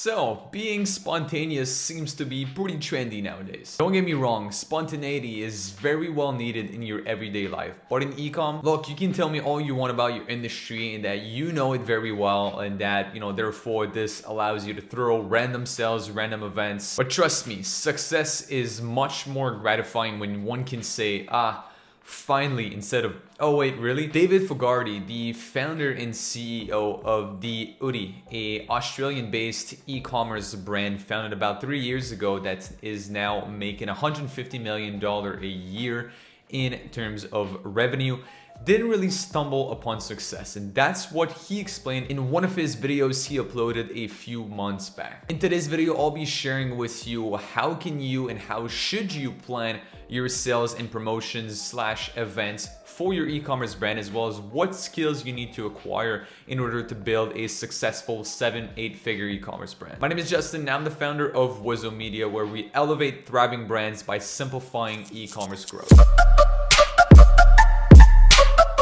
So, being spontaneous seems to be pretty trendy nowadays. Don't get me wrong, spontaneity is very well needed in your everyday life. But in ecom, look, you can tell me all you want about your industry and that you know it very well and that, therefore this allows you to throw random sales, random events. But trust me, success is much more gratifying when one can say, finally, instead of, oh wait, really? David Fogarty, the founder and CEO of the Oodie, a Australian-based e-commerce brand founded about 3 years ago that is now making $150 million a year in terms of revenue, didn't really stumble upon success, and that's what he explained in one of his videos he uploaded a few months back. In today's video, I'll be sharing with you how can you and how should you plan your sales and promotions / events for your e-commerce brand, as well as what skills you need to acquire in order to build a successful 7-8 figure e-commerce brand. My name is Justin, and I'm the founder of Wizo Media, where we elevate thriving brands by simplifying e-commerce growth.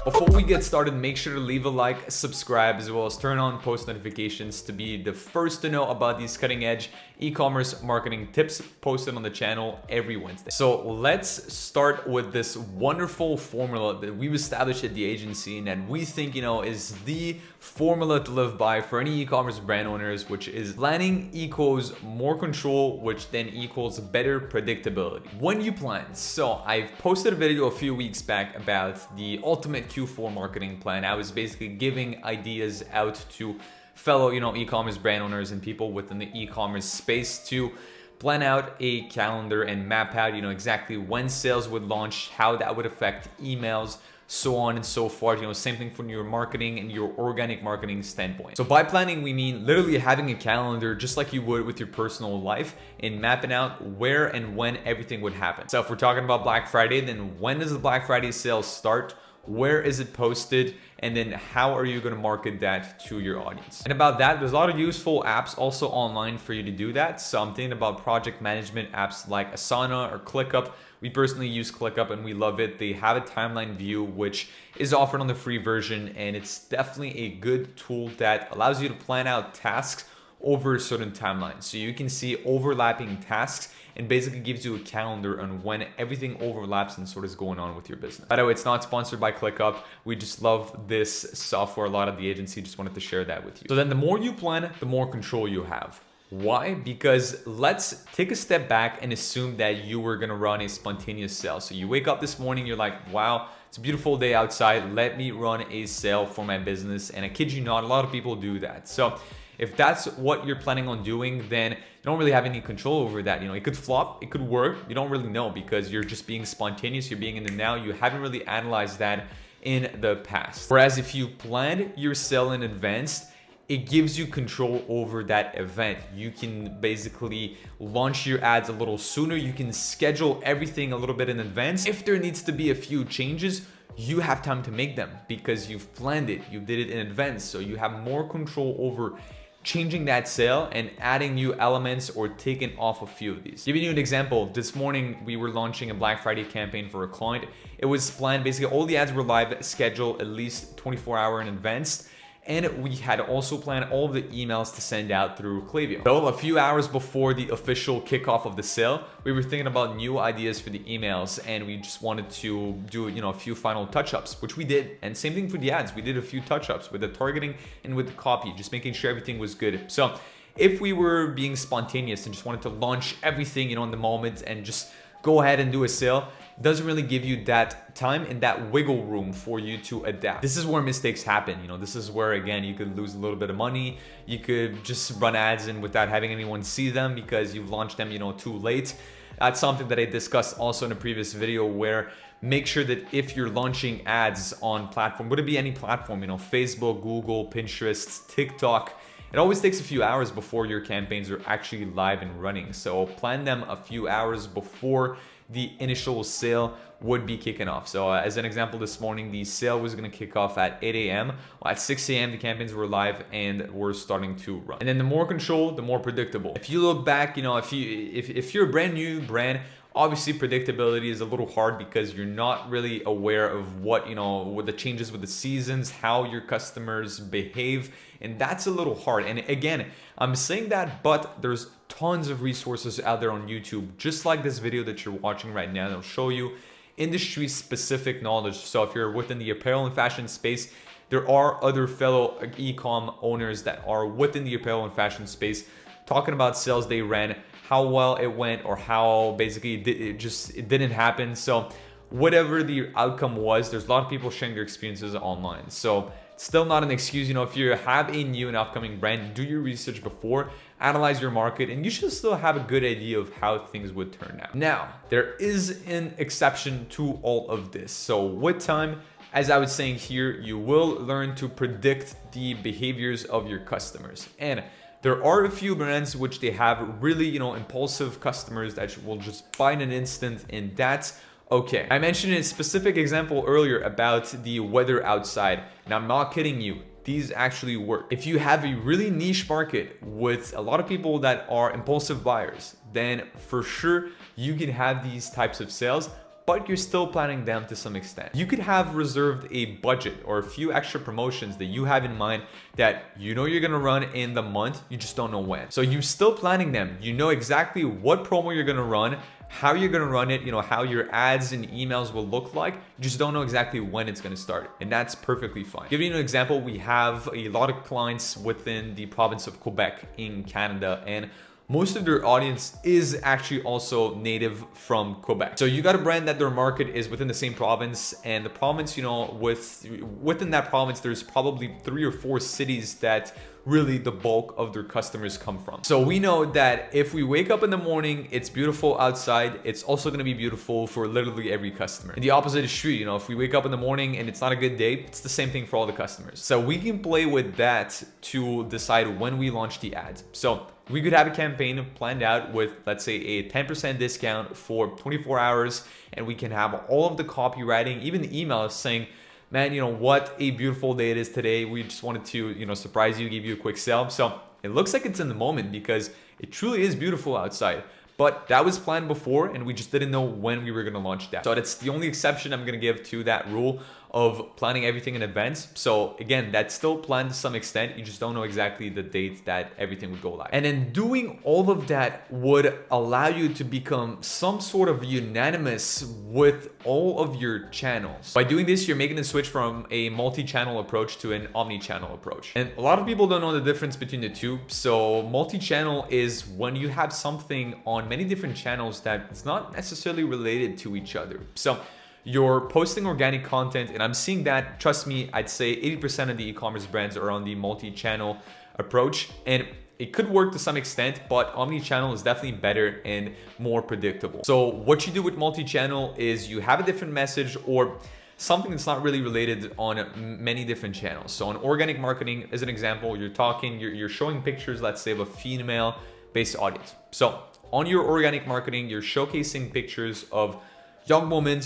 Before we get started, make sure to leave a like, subscribe, as well as turn on post notifications to be the first to know about these cutting edge e-commerce marketing tips posted on the channel every Wednesday. So let's start with this wonderful formula that we've established at the agency and that we think, is the formula to live by for any e-commerce brand owners, which is planning equals more control, which then equals better predictability. When you plan, so I've posted a video a few weeks back about the ultimate Q4 marketing plan. I was basically giving ideas out to fellow, e-commerce brand owners and people within the e-commerce space to plan out a calendar and map out, exactly when sales would launch, how that would affect emails, so on and so forth. Same thing from your marketing and your organic marketing standpoint. So by planning, we mean literally having a calendar just like you would with your personal life and mapping out where and when everything would happen. So if we're talking about Black Friday, then when does the Black Friday sale start? Where is it posted? And then how are you going to market that to your audience? And about that, there's a lot of useful apps also online for you to do that. So I'm thinking about project management apps like Asana or ClickUp. We personally use ClickUp and we love it. They have a timeline view, which is offered on the free version. And it's definitely a good tool that allows you to plan out tasks over a certain timeline. So you can see overlapping tasks and basically gives you a calendar on when everything overlaps and sort of is going on with your business. By the way, it's not sponsored by ClickUp. We just love this software a lot at the agency. Just wanted to share that with you. So then the more you plan, the more control you have. Why? Because let's take a step back and assume that you were gonna run a spontaneous sale. So you wake up this morning, you're like, wow, it's a beautiful day outside. Let me run a sale for my business. And I kid you not, a lot of people do that. So if that's what you're planning on doing, then you don't really have any control over that. It could flop, it could work. You don't really know because you're just being spontaneous. You're being in the now. You haven't really analyzed that in the past. Whereas if you plan your sale in advance, it gives you control over that event. You can basically launch your ads a little sooner. You can schedule everything a little bit in advance. If there needs to be a few changes, you have time to make them because you've planned it. You did it in advance. So you have more control over changing that sale and adding new elements or taking off a few of these. Giving you an example, this morning we were launching a Black Friday campaign for a client. It was planned, basically all the ads were live, scheduled at least 24 hours in advance. And we had also planned all of the emails to send out through Klaviyo. So a few hours before the official kickoff of the sale, we were thinking about new ideas for the emails and we just wanted to do, a few final touch-ups, which we did. And same thing for the ads. We did a few touch-ups with the targeting and with the copy, just making sure everything was good. So if we were being spontaneous and just wanted to launch everything, in the moment and just go ahead and do a sale, doesn't really give you that time and that wiggle room for you to adapt. This is where mistakes happen. This is where, again, you could lose a little bit of money. You could just run ads in without having anyone see them because you've launched them, too late. That's something that I discussed also in a previous video where make sure that if you're launching ads on platform, would it be any platform, Facebook, Google, Pinterest, TikTok, it always takes a few hours before your campaigns are actually live and running. So plan them a few hours before the initial sale would be kicking off. So as an example, this morning, the sale was gonna kick off at 8 a.m. Well, at 6 a.m., the campaigns were live and were starting to run. And then the more control, the more predictable. If you look back, if you're a brand new brand, Obviously, predictability is a little hard because you're not really aware of what, with the changes with the seasons, how your customers behave, and that's a little hard. And again, I'm saying that, but there's tons of resources out there on YouTube, just like this video that you're watching right now. They'll show you industry specific knowledge. So if you're within the apparel and fashion space, there are other fellow e-com owners that are within the apparel and fashion space talking about sales they ran, how well it went, or how basically it didn't happen. So whatever the outcome was, there's a lot of people sharing their experiences online. So it's still not an excuse. If you have a new and upcoming brand, do your research before, analyze your market, and you should still have a good idea of how things would turn out. Now, there is an exception to all of this. So with time, as I was saying here, you will learn to predict the behaviors of your customers. And there are a few brands which they have really, impulsive customers that will just buy in an instant, and that's okay. I mentioned a specific example earlier about the weather outside, and I'm not kidding you. These actually work. If you have a really niche market with a lot of people that are impulsive buyers, then for sure you can have these types of sales, but you're still planning them to some extent. You could have reserved a budget or a few extra promotions that you have in mind that you're gonna run in the month, you just don't know when. So you're still planning them. You know exactly what promo you're gonna run, how you're gonna run it, how your ads and emails will look like. You just don't know exactly when it's gonna start, and that's perfectly fine. Giving you an example, we have a lot of clients within the province of Quebec in Canada, and most of their audience is actually also native from Quebec. So you got a brand that their market is within the same province, and the province, within that province, there's probably 3 or 4 cities that really the bulk of their customers come from. So we know that if we wake up in the morning, it's beautiful outside, it's also gonna be beautiful for literally every customer. And the opposite is true, if we wake up in the morning and it's not a good day, it's the same thing for all the customers. So we can play with that to decide when we launch the ads. So we could have a campaign planned out with, let's say, a 10% discount for 24 hours, and we can have all of the copywriting, even the emails saying, man, what a beautiful day it is today. We just wanted to, surprise you, give you a quick sell. So it looks like it's in the moment because it truly is beautiful outside. But that was planned before, and we just didn't know when we were gonna launch that. So that's the only exception I'm gonna give to that rule of planning everything in advance. So again, that's still planned to some extent. You just don't know exactly the date that everything would go live. And then doing all of that would allow you to become some sort of unanimous with all of your channels. By doing this, you're making a switch from a multi-channel approach to an omni-channel approach. And a lot of people don't know the difference between the two. So multi-channel is when you have something on many different channels that is not necessarily related to each other. So you're posting organic content, and I'm seeing that, trust me, I'd say 80% of the e-commerce brands are on the multi-channel approach, and it could work to some extent, but omni-channel is definitely better and more predictable. So what you do with multi-channel is you have a different message or something that's not really related on many different channels. So on organic marketing, as an example, you're showing pictures, let's say, of a female-based audience. So on your organic marketing, you're showcasing pictures of young women,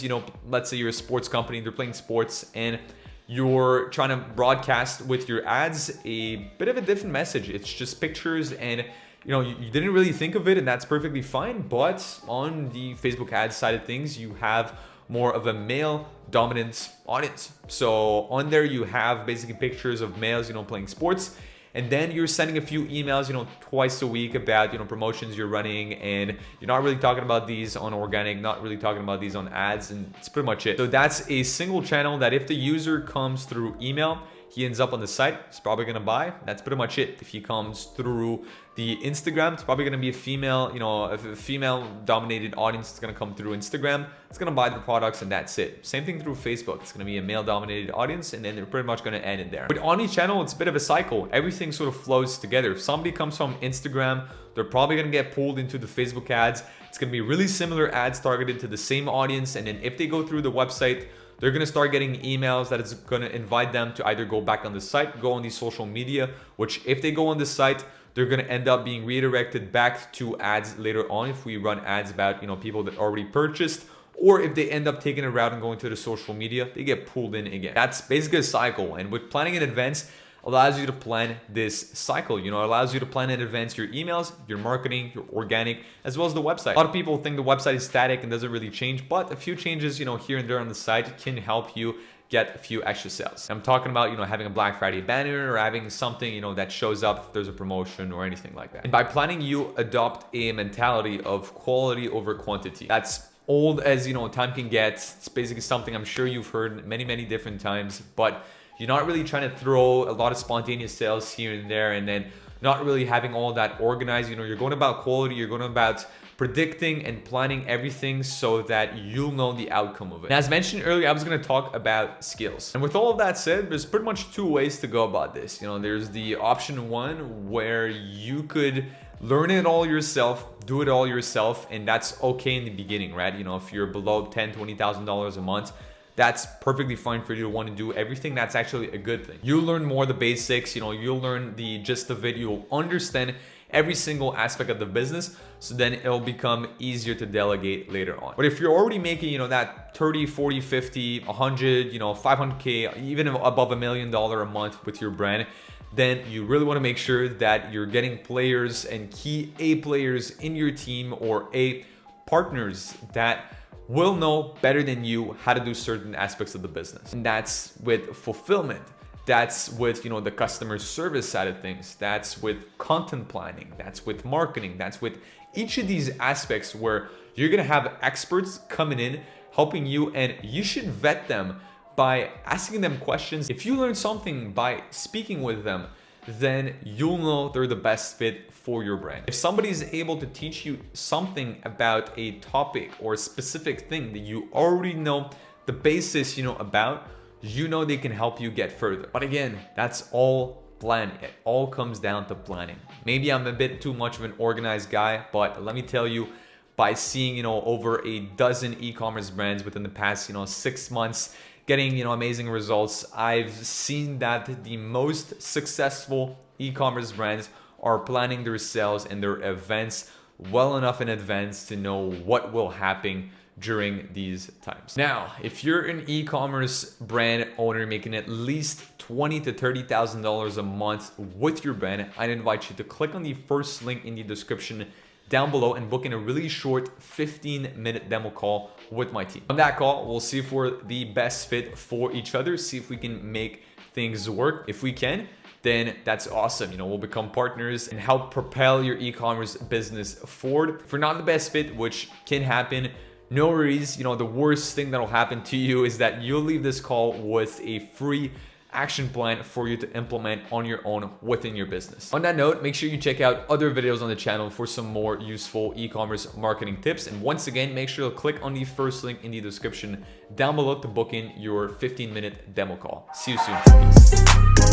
let's say you're a sports company, they're playing sports, and you're trying to broadcast with your ads a bit of a different message. It's just pictures, and you didn't really think of it, and that's perfectly fine. But on the Facebook ads side of things, you have more of a male dominant audience. So on there, you have basically pictures of males, playing sports. And then you're sending a few emails, twice a week about, promotions you're running, and you're not really talking about these on organic, not really talking about these on ads, and it's pretty much it. So that's a single channel that if the user comes through email, he ends up on the site, he's probably gonna buy. That's pretty much it. If he comes through the Instagram, it's probably gonna be a female, a female dominated audience that's gonna come through Instagram. It's gonna buy the products, and that's it. Same thing through Facebook. It's gonna be a male dominated audience, and then they're pretty much gonna end it there. With omni-channel, it's a bit of a cycle. Everything sort of flows together. If somebody comes from Instagram, they're probably gonna get pulled into the Facebook ads. It's gonna be really similar ads targeted to the same audience, and then if they go through the website, they're gonna start getting emails that is gonna invite them to either go back on the site, go on the social media, which if they go on the site, they're gonna end up being redirected back to ads later on if we run ads about people that already purchased, or if they end up taking a route and going to the social media, they get pulled in again. That's basically a cycle. And with planning in advance, allows you to plan this cycle. You know, it allows you to plan in advance your emails, your marketing, your organic, as well as the website. A lot of people think the website is static and doesn't really change, but a few changes, you know, here and there on the site can help you get a few extra sales. I'm talking about, you know, having a Black Friday banner or having something, you know, that shows up if there's a promotion or anything like that. And by planning, you adopt a mentality of quality over quantity. That's old as, you know, time can get. It's basically something I'm sure you've heard many, many different times, but you're not really trying to throw a lot of spontaneous sales here and there and then not really having all that organized. You know, you're going about quality, you're going about predicting and planning everything so that you'll know the outcome of it. And as mentioned earlier, I was going to talk about skills. And with all of that said, there's pretty much two ways to go about this. You know, there's the option one where you could learn it all yourself, do it all yourself, and that's okay in the beginning, right? You know, if you're below $10,000, $20,000 a month, that's perfectly fine for you to want to do everything. That's actually a good thing. You'll learn more the basics, you know, you'll learn the gist of it, you'll understand every single aspect of the business, so then it'll become easier to delegate later on. But if you're already making, you know, that 30, 40, 50, 100, you know, 500K, even above $1 million a month with your brand, then you really want to make sure that you're getting players and key A players in your team or A partners that will know better than you how to do certain aspects of the business. And that's with fulfillment. That's with, you know, the customer service side of things. That's with content planning. That's with marketing. That's with each of these aspects where you're going to have experts coming in, helping you, and you should vet them by asking them questions. If you learn something by speaking with them, then you'll know they're the best fit for your brand. If somebody is able to teach you something about a topic or a specific thing that you already know the basis, you know, about, you know they can help you get further. But again, that's all planning. It all comes down to planning. Maybe I'm a bit too much of an organized guy, but let me tell you, by seeing, you know, over a dozen e-commerce brands within the past, you know, 6 months, getting, you know, amazing results, I've seen that the most successful e-commerce brands are planning their sales and their events well enough in advance to know what will happen during these times. Now, if you're an e-commerce brand owner making at least $20,000 to $30,000 a month with your brand, I'd invite you to click on the first link in the description down below and book in a really short 15-minute demo call with my team. On that call, we'll see if we're the best fit for each other, see if we can make things work. If we can, then that's awesome. You know, we'll become partners and help propel your e-commerce business forward. If we're not the best fit, which can happen, no worries. You know, the worst thing that'll happen to you is that you'll leave this call with a free action plan for you to implement on your own within your business. On that note, make sure you check out other videos on the channel for some more useful e-commerce marketing tips. And once again, make sure to click on the first link in the description down below to book in your 15-minute demo call. See you soon. Peace.